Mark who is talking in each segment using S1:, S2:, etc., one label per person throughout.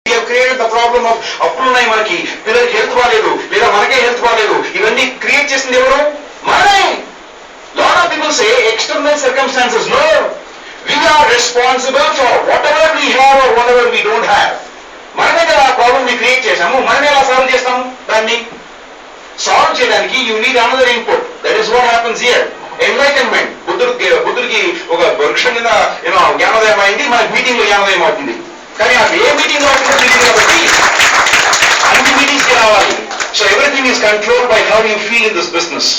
S1: We have created the problem of అప్పులున్నాయి మనకి, పిల్లలకి health బాగాలేదు, లేదా మనకే హెల్త్ బాగాలేదు, ఇవన్నీ క్రియేట్ చేసింది ఎవరు? మనమే. Lot of people say external circumstances. No, we are responsible for whatever we have or whatever we don't have. మనమే కదా ఆ ప్రాబ్లమ్ ని క్రియేట్ చేసాము, మనమే ఎలా సాల్వ్ చేస్తాము? దాన్ని సాల్వ్ చేయడానికి you need another input. That is what happens here. Enlightenment. బుద్ధుడికి ఒక వృక్షం మీద జ్ఞానోదయం అయింది, మన మీటింగ్ లో జ్ఞానోదయం అవుతుంది. కానీ అది ఏ మీటింగ్ లో అవుతుందో తెలియదు కాబట్టి అన్ని మీటింగ్స్ కి రావాలి. So everything is controlled by how you feel in this business.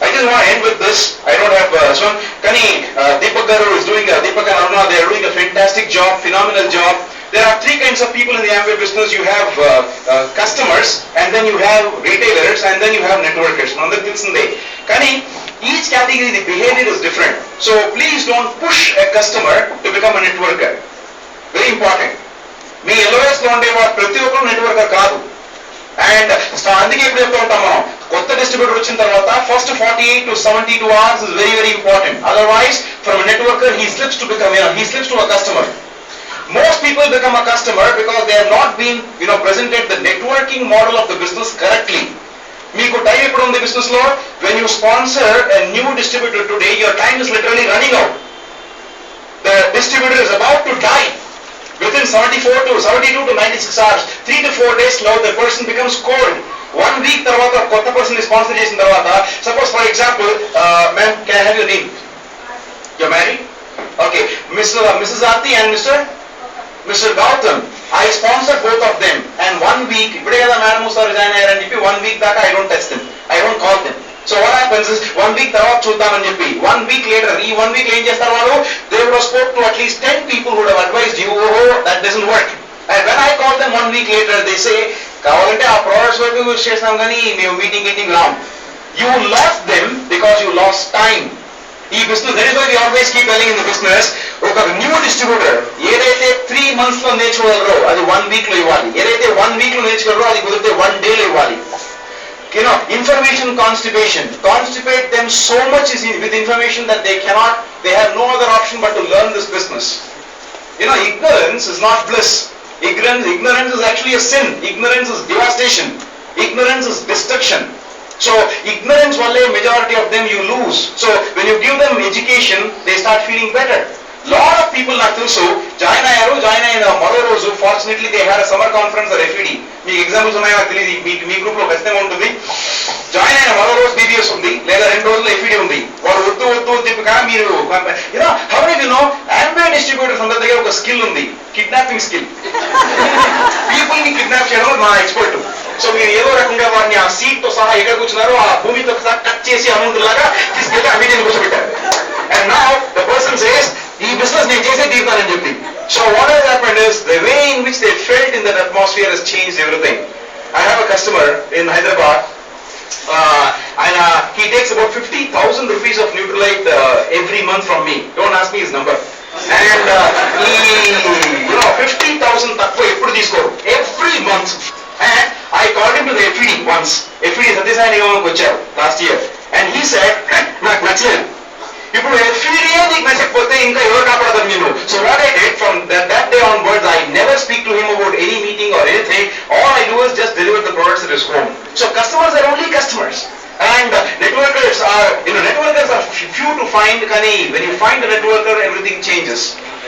S1: I just want to end with this. I don't have so Kani Deepak Garu is doing Deepak and Aruna, they are doing a fantastic job, phenomenal job. There are three kinds of people in the Amway business. You have customers, and then you have retailers, and then you have networkers. Kani each category the behavior is different. So please don't push a customer to become a networker. Very important. Me LOS lo unde va prati okkaru networker kaadu. And అందుకే ఇప్పుడు చెప్తూ ఉంటాం మనం, కొత్త distributor వచ్చిన తర్వాత first 48 to 72 hours is very very important. Otherwise from a networker he slips to a customer. Most people become a customer because they have not been presented the networking model of the business correctly. మీకు time ఎప్పుడు ఉంది business లో? when you sponsor a new distributor today, your time is literally running out. The distributor is about to die. Within 72 to 96 hours, 3 to 4 days now, the person becomes cold. 1 week tarvata kotta person is sponsor chesin tarvata, suppose for example, ma'am, can I have your name? You're married? Okay, Mrs. Aarti and Mr. Gautam, I sponsored both of them, and 1 week ippude kada madam sir resign ayyaru ani cheppi 1 week daaka I don't touch them, I don't call them. So what happens is 1 week tarvata chuddam ani cheppi 1 week later ee 1 week em chestaru vaadu, they would have spoke to at least 10 people who would have advised you, oh that doesn't work. And when I call them 1 week later, they say kavalante aa products work use chestam gaani మేము meeting Ram. You lost them because you lost time. ఈ business, that is why we always keep telling in the business, ఒక new distributor ఏదైతే 3 months లో నేర్చుకోగలరో అది 1 week లో ఇవ్వాలి, ఏదైతే 1 week లో నేర్చుకోగలరో అది కుదిరితే 1 day లో ఇవ్వాలి. Information constipation, constipate them so much with information that they have no other option but to learn this business. Ignorance is not bliss. Ignorance is actually a sin. Ignorance is devastation. Ignorance is destruction. So ignorance valle majority of them you lose. So when you give them education, they start feeling better. Lot of people నాకు తెలుసు join అయిన మరో రోజు fortunately they had summer conference or FED. మీకు examples ఉన్నాయో నాకు తెలియదు, మీ group లో ఖచ్చితంగా ఉంటుంది. జాయిన్ అయిన మరో రోజు BBS ఉంది, లేదా 2 రోజులు FED ఉంది. వాడు వద్దు చెప్పగా మీరు how do you know Amway distributors అందరి దగ్గర ఒక స్కిల్ ఉంది, కిడ్నాపింగ్ స్కిల్. పీపుల్ ని కిడ్నాప్ చేయడం మా ఎక్స్పర్ట్. సో మీరు ఏదో రకంగా వాడిని ఆ సీట్ తో సహా ఎక్కడ కూర్చున్నారో ఆ భూమితో సహా కట్ చేసి అమౌంట్ లాగా తీసుకెళ్ళి ఆ మీటింగ్ కూర్చోబెట్టారు. And now the person says ఈ బిజినెస్ నేను చేసే తీరుతానని చెప్పి. So what has happened is the way in which they felt in that atmosphere has changed everything. I have a customer in Hyderabad. He takes about 50,000 rupees of Nutralite every month from me. Don't ask me his number. And he 50,000 takku eppudu తీసుకోరు, every month. And I called him to the FED once. FED Satyasai Nigamamku వచ్చారు last year, and he said నాకు నచ్చలేదు. ఇప్పుడు FED నీకు నచ్చకపోతే ఇంకా ఎవరు కాపాడతారు నేను? So what I did from that day onwards, I never speak to him about any meeting or anything. All I do is just deliver the products at his home. So customers are only customers, and networkers are few to find. Kani when you find a networker, everything changes.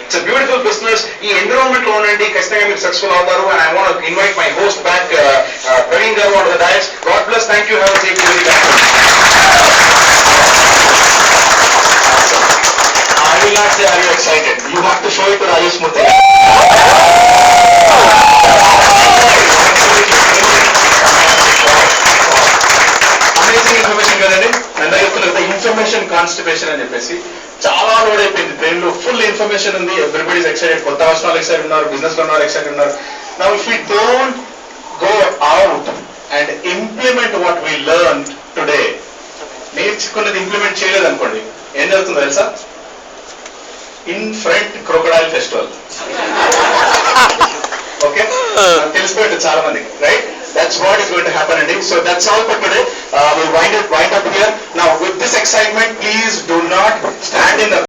S1: It's a beautiful business. ఈ environment లో ఉండండి, ఖచ్చితంగా మీరు successful అవుతారు. And I want to invite my host back, Praveen Garu, onto the dais. God bless. Thank you. Have a safe journey back. I will not say are you excited. You have to show it to Rajesh Murthy. Amazing information కదండి. ఎంత చెప్తున్నారు కదా, information constipation అని చెప్పేసి చాలా load అయిపోయింది brain లో. Full information ఉంది, ఎవ్రీబడీస్ ఎక్సైటెడ్, కొత్త అవసరాలు ఎక్సైటెడ్ ఉన్నారు, బిజినెస్ లో ఉన్నారు ఎక్సైటెడ్ ఉన్నారు. Now if we don't go out and implement what we learn today, నేర్చుకున్నది ఇంప్లిమెంట్ చేయలేదు అనుకోండి, ఏం జరుగుతుందో తెలుసా? In front crocodile festival. Okay, తెలిసిపోయింది చాలా మందికి, right? That's what is going to happen, Andy. So that's all for today. We'll wind up here. Now with this excitement, please do not stand in the